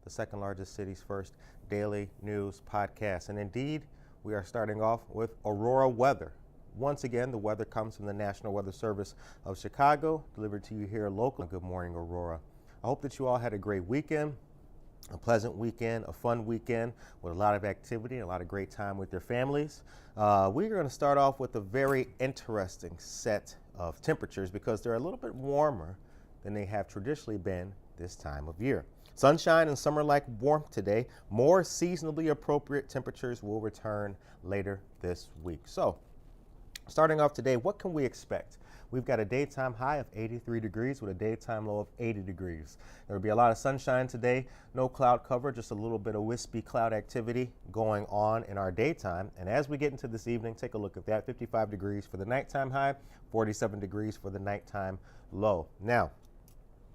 the second largest city's first daily news podcast. And indeed, we are starting off with Aurora weather. Once again, the weather comes from the National Weather Service of Chicago, delivered to you here locally. Good morning, Aurora. I hope that you all had a great weekend, a pleasant weekend, a fun weekend with a lot of activity, a lot of great time with your families. We're going to start off with a very interesting set of temperatures because they're a little bit warmer than they have traditionally been this time of year. Sunshine and summer-like warmth today. More seasonably appropriate temperatures will return later this week. So, starting off today, what can we expect? We've got a daytime high of 83 degrees with a daytime low of 80 degrees. There will be a lot of sunshine today, no cloud cover, just a little bit of wispy cloud activity going on in our daytime. And as we get into this evening, take a look at that. 55 degrees for the nighttime high, 47 degrees for the nighttime low. Now,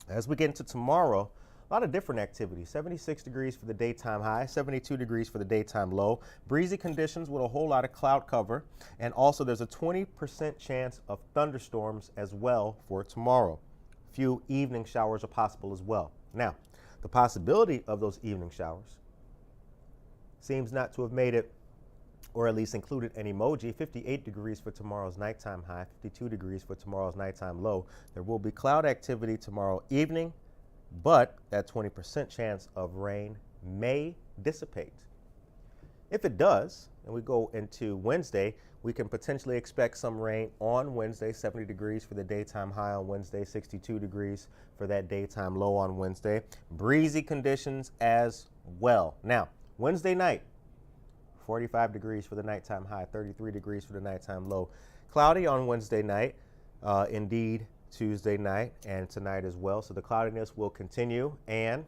as we get into tomorrow, a lot of different activity. 76 degrees for the daytime high, 72 degrees for the daytime low. Breezy conditions with a whole lot of cloud cover. And also there's a 20% chance of thunderstorms as well for tomorrow. Few evening showers are possible as well. Now, the possibility of those evening showers seems not to have made it, or at least included an emoji. 58 degrees for tomorrow's nighttime high, 52 degrees for tomorrow's nighttime low. There will be cloud activity tomorrow evening, but that 20% chance of rain may dissipate. If it does, and we go into Wednesday, we can potentially expect some rain on Wednesday. 70 degrees for the daytime high on Wednesday, 62 degrees for that daytime low on Wednesday. Breezy conditions as well. Now, Wednesday night, 45 degrees for the nighttime high, 33 degrees for the nighttime low. Cloudy on Wednesday night, indeed Tuesday night and tonight as well. So the cloudiness will continue and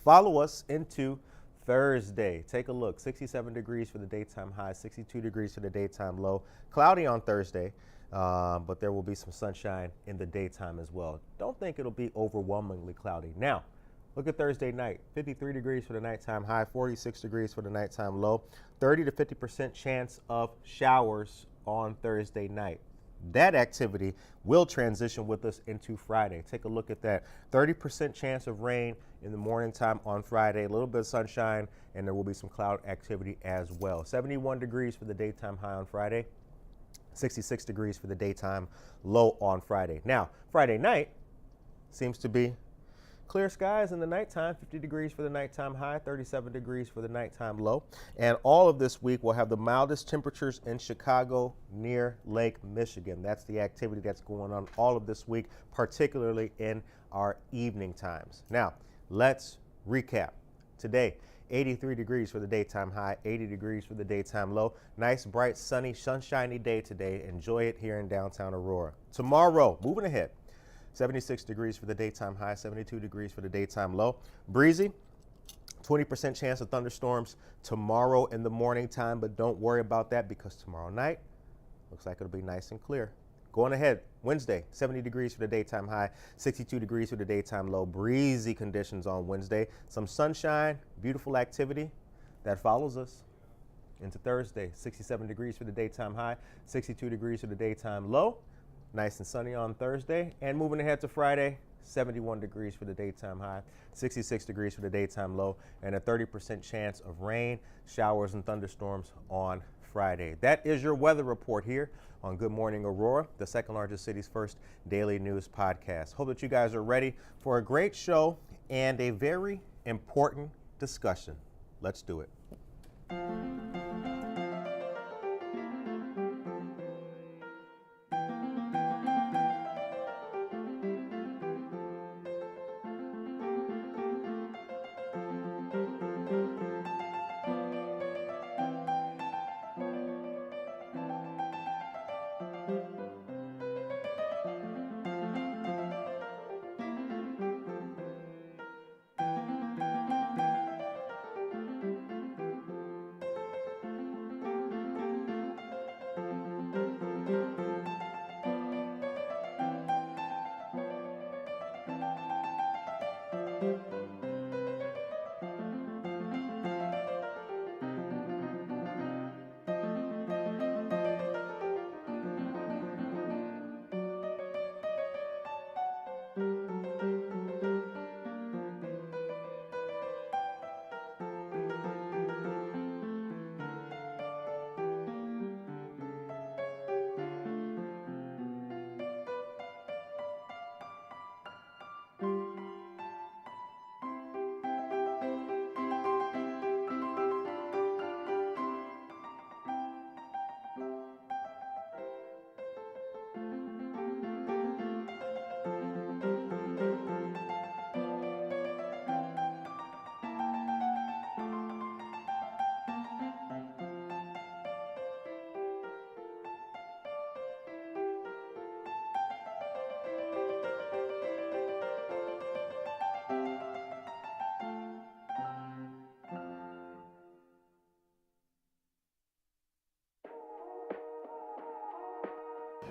follow us into Thursday. Take a look, 67 degrees for the daytime high, 62 degrees for the daytime low. Cloudy on Thursday, but there will be some sunshine in the daytime as well. Don't think it'll be overwhelmingly cloudy. Now, look at Thursday night, 53 degrees for the nighttime high, 46 degrees for the nighttime low, 30 to 50% chance of showers on Thursday night. That activity will transition with us into Friday. Take a look at that. 30% chance of rain in the morning time on Friday, a little bit of sunshine, and there will be some cloud activity as well. 71 degrees for the daytime high on Friday, 66 degrees for the daytime low on Friday. Now, Friday night seems to be clear skies in the nighttime, 50 degrees for the nighttime high, 37 degrees for the nighttime low. And all of this week we'll have the mildest temperatures in Chicago near Lake Michigan. That's the activity that's going on all of this week, particularly in our evening times. Now, let's recap. Today, 83 degrees for the daytime high, 80 degrees for the daytime low. Nice, bright, sunny, sunshiny day today. Enjoy it here in downtown Aurora. Tomorrow, moving ahead, 76 degrees for the daytime high, 72 degrees for the daytime low. Breezy, 20% chance of thunderstorms tomorrow in the morning time, but don't worry about that because tomorrow night looks like it'll be nice and clear. Going ahead, Wednesday, 70 degrees for the daytime high, 62 degrees for the daytime low. Breezy conditions on Wednesday. Some sunshine, beautiful activity that follows us into Thursday. 67 degrees for the daytime high, 62 degrees for the daytime low. Nice and sunny on Thursday. And moving ahead to Friday, 71 degrees for the daytime high, 66 degrees for the daytime low, and a 30% chance of rain, showers, and thunderstorms on Friday. That is your weather report here on Good Morning Aurora, the second largest city's first daily news podcast. Hope that you guys are ready for a great show and a very important discussion. Let's do it.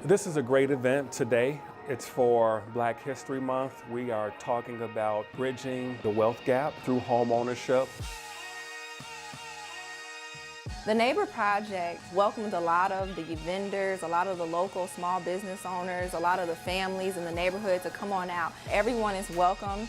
This is a great event today. It's for Black History Month. We are talking about bridging the wealth gap through home ownership. The Neighbor Project welcomed a lot of the vendors, a lot of the local small business owners, a lot of the families in the neighborhood to come on out. Everyone is welcome.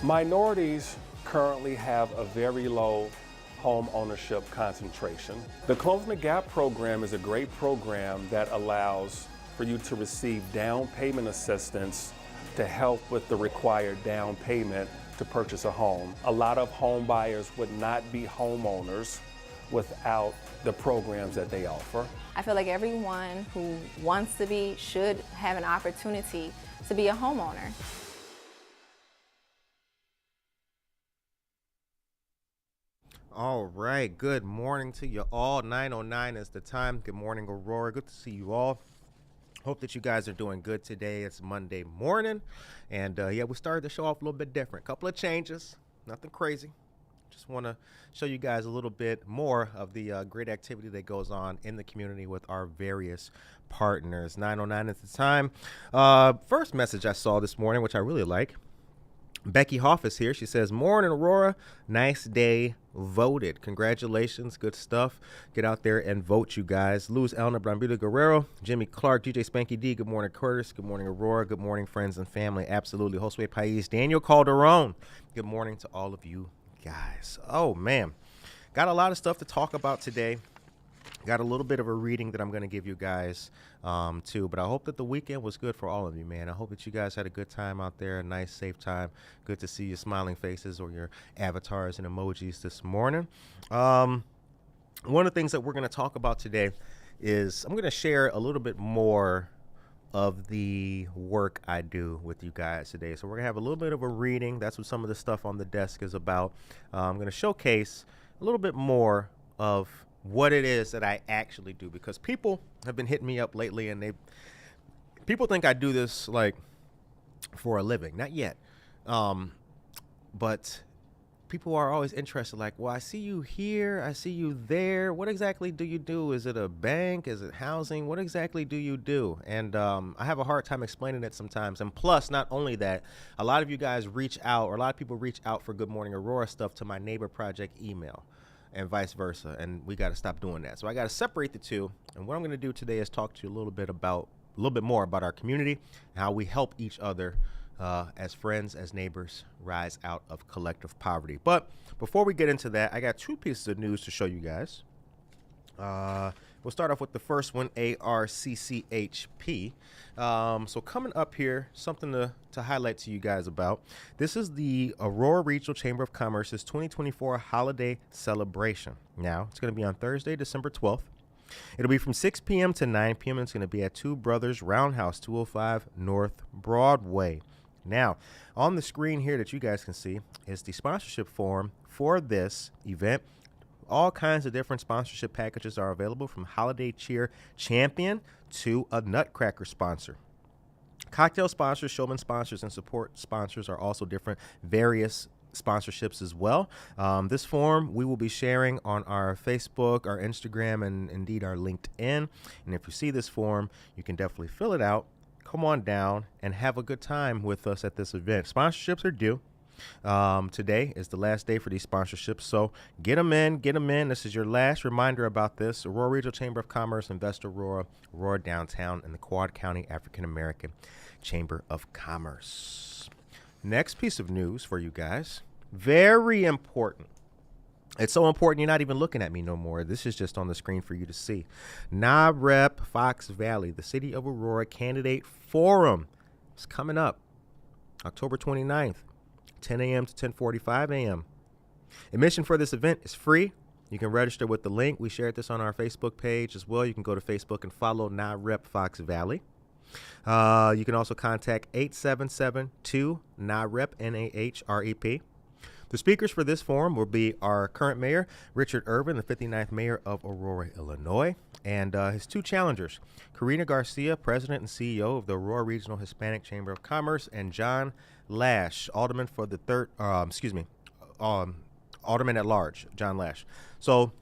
Minorities currently have a very low home ownership concentration. The Closing the Gap program is a great program that allows for you to receive down payment assistance to help with the required down payment to purchase a home. A lot of home buyers would not be homeowners without the programs that they offer. I feel like everyone who wants to be should have an opportunity to be a homeowner. All right, good morning to you all. 9:09 is the time. Good morning, Aurora. Good to see you all. Hope that you guys are doing good today. It's Monday morning, and yeah, we started the show off a little bit different. Couple of changes, nothing crazy. Just want to show you guys a little bit more of the great activity that goes on in the community with our various partners. 9:09 is the time. First message I saw this morning, which I really like. Becky Hoff is here. She says, "Morning, Aurora. Nice day. Voted. Congratulations. Good stuff. Get out there and vote, you guys." Luz Elna Brambila Guerrero, Jimmy Clark, DJ Spanky D. Good morning, Curtis. Good morning, Aurora. Good morning, friends and family. Absolutely. Josue Pais, Daniel Calderon. Good morning to all of you guys. Oh, man. Got a lot of stuff to talk about today. Got a little bit of a reading that I'm going to give you guys too, but I hope that the weekend was good for all of you, man. I hope that you guys had a good time out there, a nice, safe time. Good to see your smiling faces or your avatars and emojis this morning. One of the things that we're going to talk about today is I'm going to share a little bit more of the work I do with you guys today. So we're going to have a little bit of a reading. That's what some of the stuff on the desk is about. I'm going to showcase a little bit more of what it is that I actually do, because people have been hitting me up lately and people think I do this like for a living. Not yet. But people are always interested, like, well, I see you here, I see you there. What exactly do you do? Is it a bank? Is it housing? What exactly do you do? And I have a hard time explaining it sometimes. And plus, not only that, a lot of you guys reach out, or a lot of people reach out for Good Morning Aurora stuff to my Neighbor Project email, and vice versa, and we got to stop doing that. So I got to separate the two, and what I'm going to do today is talk to you a little bit more about our community and how we help each other as friends, as neighbors, rise out of collective poverty. But before we get into that, I got two pieces of news to show you guys. We'll start off with the first one, ARCCHP. So coming up here, something to highlight to you guys about. This is the Aurora Regional Chamber of Commerce's 2024 holiday celebration. Now, it's going to be on Thursday, December 12th. It'll be from 6 p.m. to 9 p.m. and it's going to be at Two Brothers Roundhouse, 205 North Broadway. Now, on the screen here that you guys can see is the sponsorship form for this event. All kinds of different sponsorship packages are available, from holiday cheer champion to a nutcracker sponsor. Cocktail sponsors, showman sponsors, and support sponsors are also different, various sponsorships as well. This form we will be sharing on our Facebook, our Instagram, and indeed our LinkedIn. And if you see this form, you can definitely fill it out, come on down, and have a good time with us at this event. Sponsorships are due. Today is the last day for these sponsorships, so get them in. This is your last reminder about this. Aurora Regional Chamber of Commerce, Invest Aurora, Aurora Downtown, and the Quad County African American Chamber of Commerce. Next piece of news for you guys, very important. It's so important you're not even looking at me no more. This is just on the screen for you to see. NAREP Fox Valley, the City of Aurora Candidate Forum is coming up October 29th. 10 a.m. to 10:45 a.m. Admission for this event is free. You can register with the link. We shared this on our Facebook page as well. You can go to Facebook and follow NAREP Fox Valley. You can also contact 877-2-NAREP, NAHREP. The speakers for this forum will be our current mayor, Richard Irvin, the 59th mayor of Aurora, Illinois, and his two challengers, Karina Garcia, president and CEO of the Aurora Regional Hispanic Chamber of Commerce, and John Lash, alderman for the alderman at large, John Lash. So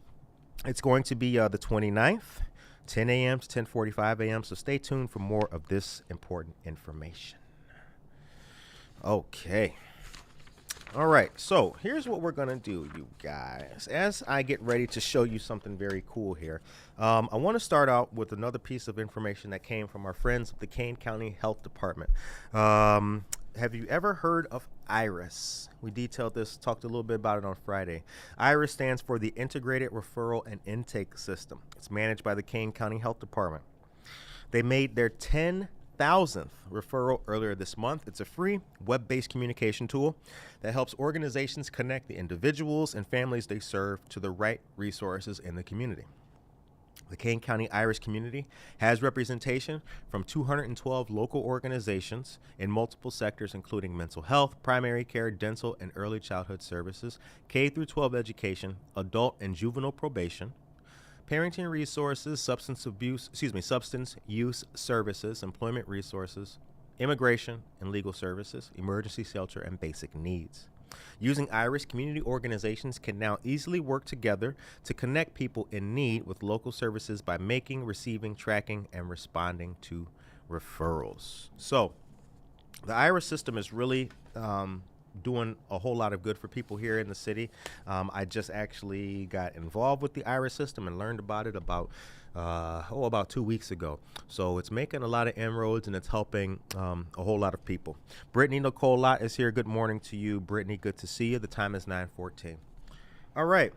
it's going to be the 29th, 10 a.m. to 10:45 a.m. So stay tuned for more of this important information. Okay. All right, so here's what we're going to do, you guys. As I get ready to show you something very cool here, I want to start out with another piece of information that came from our friends at the Kane County Health Department. Have you ever heard of IRIS? We detailed this, talked a little bit about it on Friday. IRIS stands for the Integrated Referral and Intake System. It's managed by the Kane County Health Department. They made their 10,000th referral earlier this month. It's a free web-based communication tool that helps organizations connect the individuals and families they serve to the right resources in the community. The Kane County IRIS community has representation from 212 local organizations in multiple sectors, including mental health, primary care, dental, and early childhood services, K through 12 education, adult and juvenile probation, parenting resources, substance use services, employment resources, immigration and legal services, emergency shelter, and basic needs. Using IRIS, community organizations can now easily work together to connect people in need with local services by making, receiving, tracking, and responding to referrals. So the IRIS system is really doing a whole lot of good for people here in the city. I just actually got involved with the IRIS system and learned about it about 2 weeks ago. So it's making a lot of inroads and it's helping a whole lot of people. Brittany Nicole Lott is here. Good morning to you, Brittany. Good to see you. The time is 9:14. All right.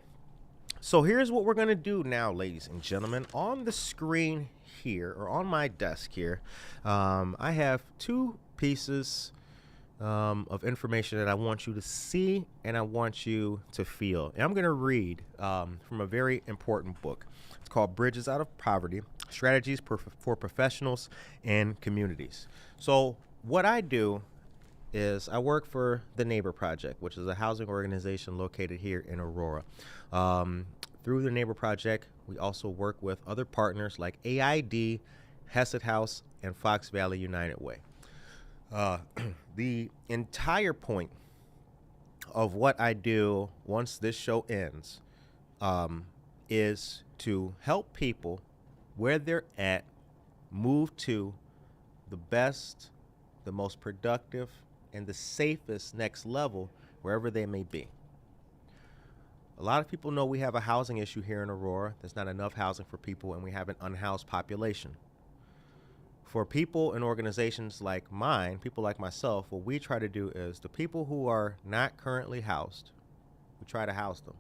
So here's what we're going to do now, ladies and gentlemen. On the screen here, or on my desk here, I have two pieces of information that I want you to see and I want you to feel. And I'm going to read from a very important book. It's called Bridges Out of Poverty, Strategies for Professionals and Communities. So what I do is I work for the Neighbor Project, which is a housing organization located here in Aurora. Through the Neighbor Project, we also work with other partners like AID, Hesed House, and Fox Valley United Way. The entire point of what I do once this show ends is to help people where they're at move to the best, the most productive, and the safest next level wherever they may be. A lot of people know we have a housing issue here in Aurora. There's not enough housing for people, and we have an unhoused population. For people and organizations like mine, people like myself, what we try to do is the people who are not currently housed, we try to house them.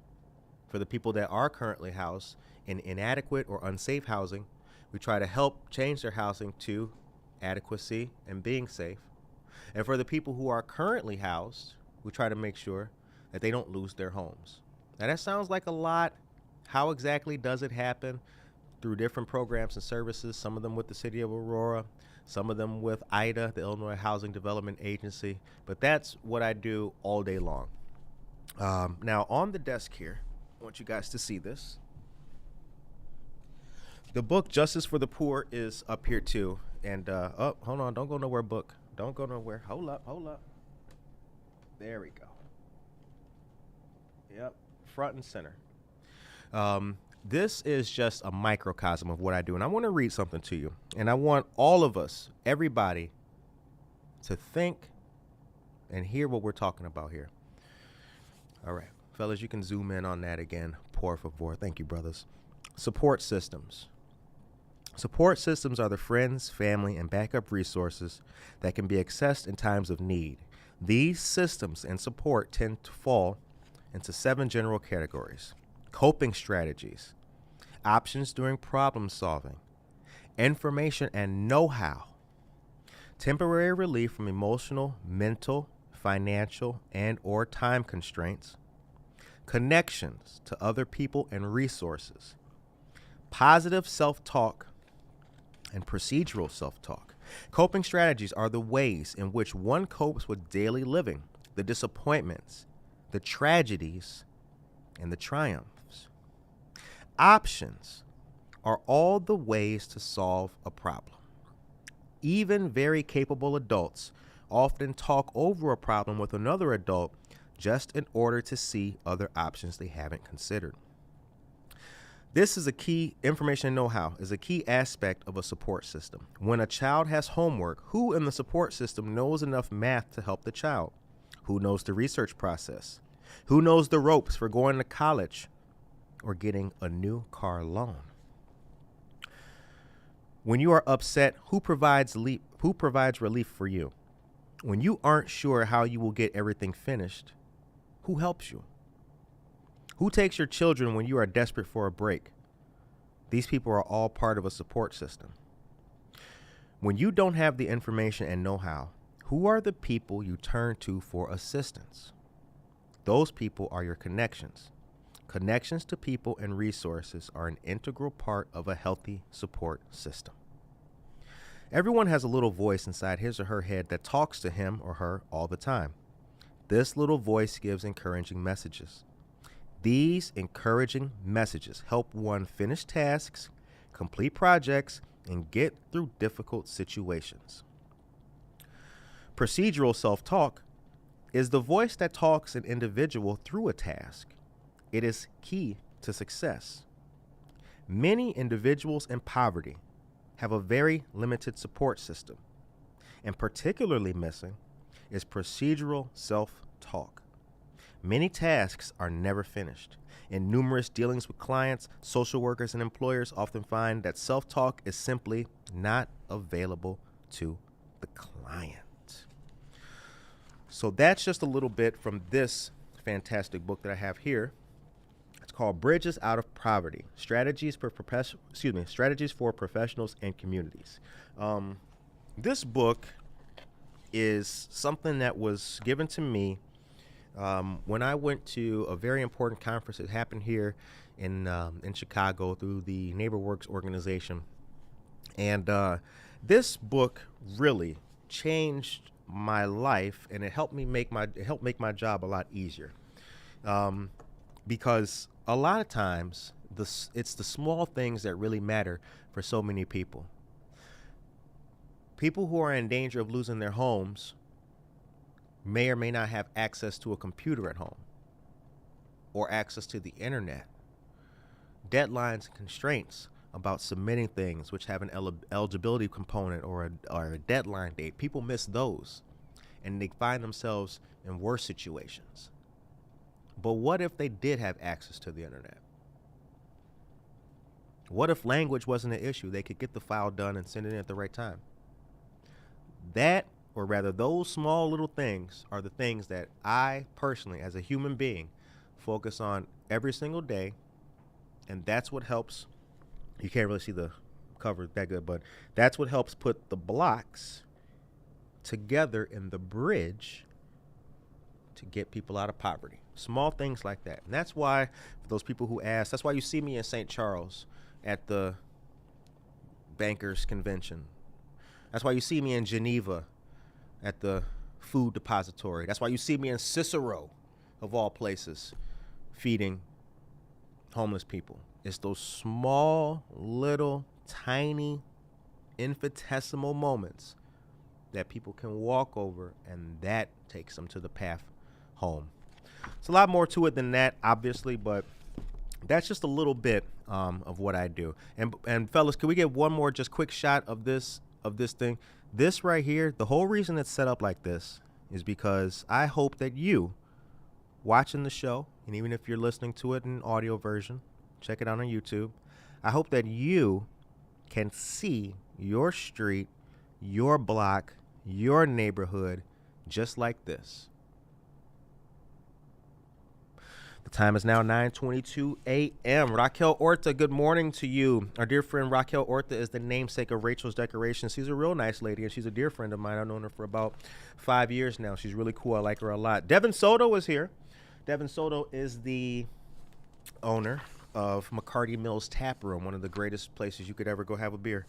For the people that are currently housed in inadequate or unsafe housing, we try to help change their housing to adequacy and being safe. And for the people who are currently housed, we try to make sure that they don't lose their homes. Now that sounds like a lot. How exactly does it happen? Through different programs and services, some of them with the city of Aurora, some of them with IDA, the Illinois Housing Development Agency. But that's what I do all day long. Now on the desk here, I want you guys to see this. The book Justice for the Poor is up here too. And oh, hold on, don't go nowhere, book. Don't go nowhere. Hold up. There we go. Yep, front and center. This is just a microcosm of what I do. And I want to read something to you. And I want all of us, everybody, to think and hear what we're talking about here. All right, fellas, you can zoom in on that again. Por favor. Thank you, brothers. Support systems. Support systems are the friends, family, and backup resources that can be accessed in times of need. These systems and support tend to fall into 7 general categories: coping strategies, options during problem solving, information and know-how, temporary relief from emotional, mental, financial, and/or time constraints, connections to other people and resources, positive self-talk, and procedural self-talk. Coping strategies are the ways in which one copes with daily living, the disappointments, the tragedies, and the triumphs. Options are all the ways to solve a problem. Even very capable adults often talk over a problem with another adult just in order to see other options they haven't considered. This is a key information and know-how is a key aspect of a support system. When a child has homework, who in the support system knows enough math to help the child? Who knows the research process? Who knows the ropes for going to college or getting a new car loan? When you are upset, who provides relief for you? When you aren't sure how you will get everything finished, who helps you? Who takes your children when you are desperate for a break? These people are all part of a support system. When you don't have the information and know-how, who are the people you turn to for assistance? Those people are your connections. Connections to people and resources are an integral part of a healthy support system. Everyone has a little voice inside his or her head that talks to him or her all the time. This little voice gives encouraging messages. These encouraging messages help one finish tasks, complete projects, and get through difficult situations. Procedural self-talk is the voice that talks an individual through a task. It is key to success. Many individuals in poverty have a very limited support system, and particularly missing is procedural self-talk. Many tasks are never finished. In numerous dealings with clients, social workers, and employers often find that self-talk is simply not available to the client. So that's just a little bit from this fantastic book that I have here. It's called Bridges Out of Poverty: Strategies for Professionals and Communities. This book is something that was given to me when I went to a very important conference. It happened here in Chicago through the NeighborWorks organization. And this book really changed my life, and it helped make my job a lot easier. Because a lot of times it's the small things that really matter for so many people. People who are in danger of losing their homes may or may not have access to a computer at home or access to the internet. Deadlines and constraints about submitting things which have an eligibility component or a deadline date. People miss those and they find themselves in worse situations. But what if they did have access to the internet? What if language wasn't an issue? They could get the file done and send it in at the right time. That, or rather those small little things, are the things that I personally, as a human being, focus on every single day. And that's what helps. You can't really see the cover that good, but that's what helps put the blocks together in the bridge to get people out of poverty. Small things like that. And that's why, for those people who ask, that's why you see me in St. Charles at the Bankers Convention. That's why you see me in Geneva at the Food Depository. That's why you see me in Cicero, of all places, feeding homeless people. It's those small, little, tiny, infinitesimal moments that people can walk over, and that takes them to the path home. It's a lot more to it than that, obviously, but that's just a little bit of what I do. And fellas, can we get one more just quick shot of this thing? This right here, the whole reason it's set up like this is because I hope that you watching the show, and even if you're listening to it in audio version, check it out on YouTube. I hope that you can see your street, your block, your neighborhood just like this. The time is now 9:22 a.m. Raquel Orta, good morning to you. Our dear friend Raquel Orta is the namesake of Rachel's Decorations. She's a real nice lady, and she's a dear friend of mine. I've known her for about 5 years now. She's really cool. I like her a lot. Devin Soto is here. Devin Soto is the owner of McCarty Mills Tap Room, one of the greatest places you could ever go have a beer.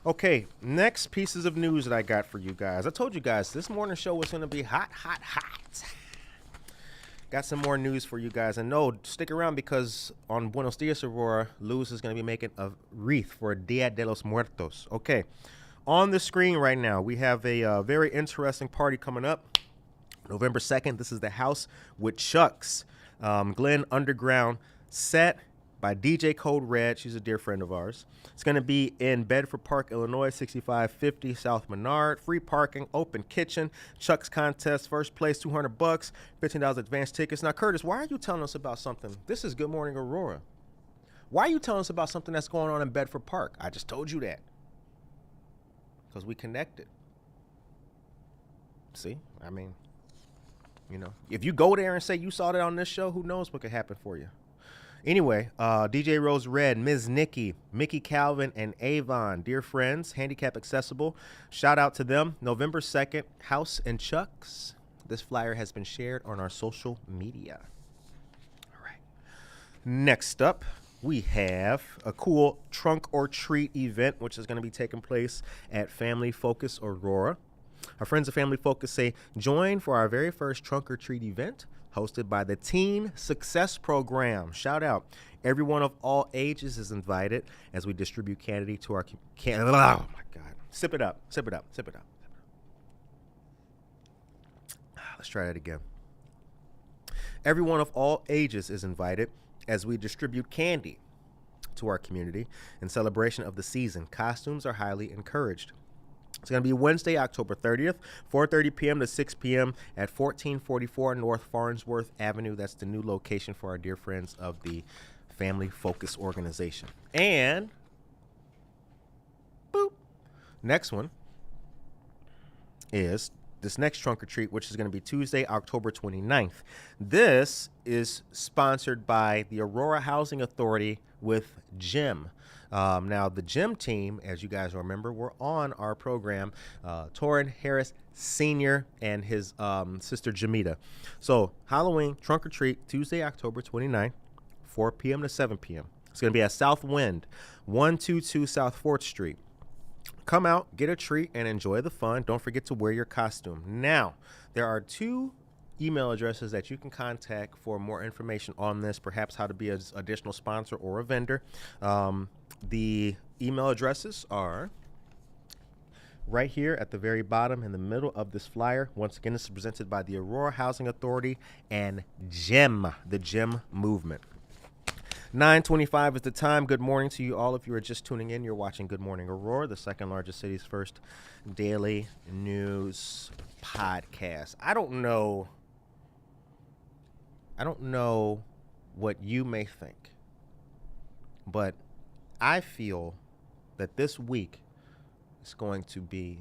Okay, next pieces of news that I got for you guys. I told you guys this morning show was going to be hot. Got some more news for you guys. And no, stick around, because on Buenos Dias, Aurora, Luz is going to be making a wreath for Dia de los Muertos. Okay, on the screen right now, we have a very interesting party coming up. November 2nd, this is the House with Chucks, Glen Underground, set by DJ Code Red. She's a dear friend of ours. It's going to be in Bedford Park, Illinois, 6550 South Menard. Free parking, open kitchen, Chuck's contest, first place, $200, $15 advance tickets. Now, Curtis, why are you telling us about something? This is Good Morning Aurora. Why are you telling us about something that's going on in Bedford Park? I just told you that. Because we connected. See, I mean, you know, if you go there and say you saw that on this show, who knows what could happen for you. Anyway, DJ Rose Red, Ms. Nikki, Mickey Calvin, and Avon, dear friends, handicap accessible. Shout out to them. November 2nd, House and Chuck's. This flyer has been shared on our social media. All right. Next up, we have a cool trunk or treat event, which is going to be taking place at Family Focus Aurora. Our friends at Family Focus say, join for our very first trunk or treat event hosted by the Teen Success Program. Shout out. Everyone of all ages is invited as we distribute candy to our oh my God. Sip it up. Sip it up. Sip it up. Let's try that again. Everyone of all ages is invited as we distribute candy to our community in celebration of the season. Costumes are highly encouraged. It's going to be Wednesday, October 30th, 4:30 p.m. to 6 p.m. at 1444 North Farnsworth Avenue. That's the new location for our dear friends of the Family Focus organization. And, boop, next one is this next trunk or treat, which is going to be Tuesday, October 29th. This is sponsored by the Aurora Housing Authority with Jim. Now, the Jim team, as you guys remember, were on our program, Torrin Harris Sr. and his sister Jamita. So, Halloween trunk or treat, Tuesday, October 29th, 4 p.m. to 7 p.m. It's going to be at Southwind, 122 South 4th Street. Come out, get a treat, and enjoy the fun. Don't forget to wear your costume. Now, there are 2 email addresses that you can contact for more information on this, perhaps how to be an additional sponsor or a vendor. The email addresses are right here at the very bottom in the middle of this flyer. Once again, this is presented by the Aurora Housing Authority and GEM, the GEM movement. 9:25 is the time. Good morning to you all. If you are just tuning in, you're watching Good Morning Aurora, the second largest city's first daily news podcast. I don't know what you may think, but I feel that this week is going to be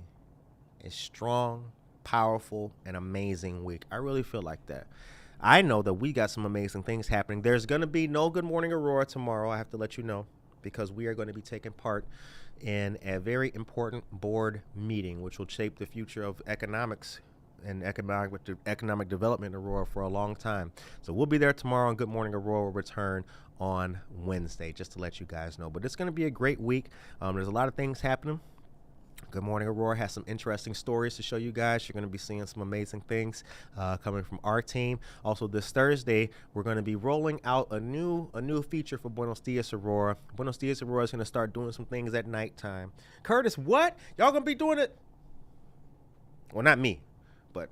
a strong, powerful, and amazing week. I really feel like that. I know that we got some amazing things happening. There's going to be no Good Morning Aurora tomorrow, I have to let you know, because we are going to be taking part in a very important board meeting, which will shape the future of economics and economic development in Aurora for a long time. So we'll be there tomorrow, and Good Morning Aurora will return on Wednesday, just to let you guys know. But it's going to be a great week. There's a lot of things happening. Good Morning Aurora has some interesting stories to show you guys. You're going to be seeing some amazing things coming from our team. Also, this Thursday, we're going to be rolling out a new feature for Buenos Dias Aurora. Buenos Dias Aurora is going to start doing some things at nighttime. Curtis, what? Y'all going to be doing it? Well, not me, but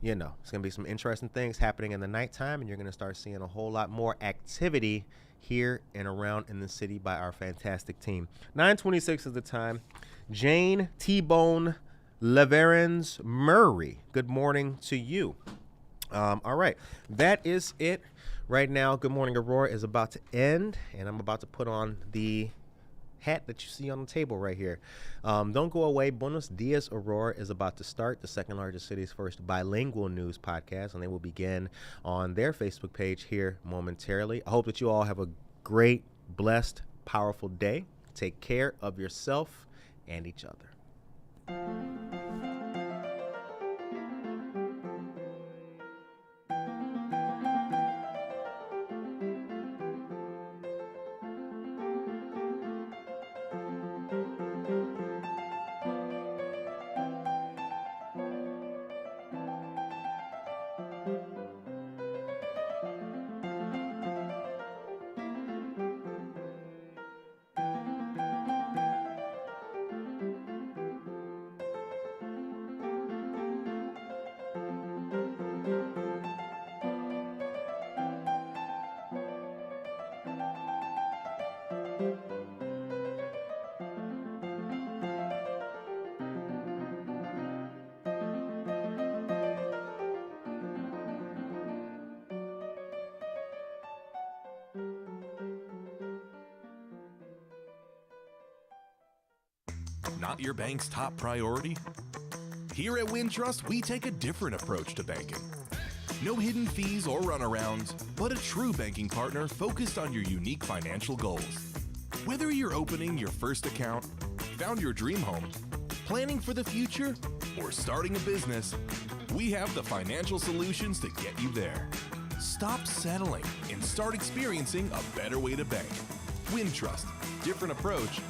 you know, it's going to be some interesting things happening in the nighttime, and you're going to start seeing a whole lot more activity here and around in the city by our fantastic team. 9:26 is the time. Jane T-Bone Leverens Murray, good morning to you. All right, that is it right now. Good Morning Aurora is about to end, and I'm about to put on the hat that you see on the table right here. Don't go away. Buenos Dias Aurora is about to start, the second largest city's first bilingual news podcast, and they will begin on their Facebook page here momentarily. I hope that you all have a great, blessed, powerful day. Take care of yourself and each other. Not your bank's top priority? Here at Wintrust, we take a different approach to banking. No hidden fees or runarounds, but a true banking partner focused on your unique financial goals. Whether you're opening your first account, found your dream home, planning for the future, or starting a business, we have the financial solutions to get you there. Stop settling and start experiencing a better way to bank. Wintrust, different approach,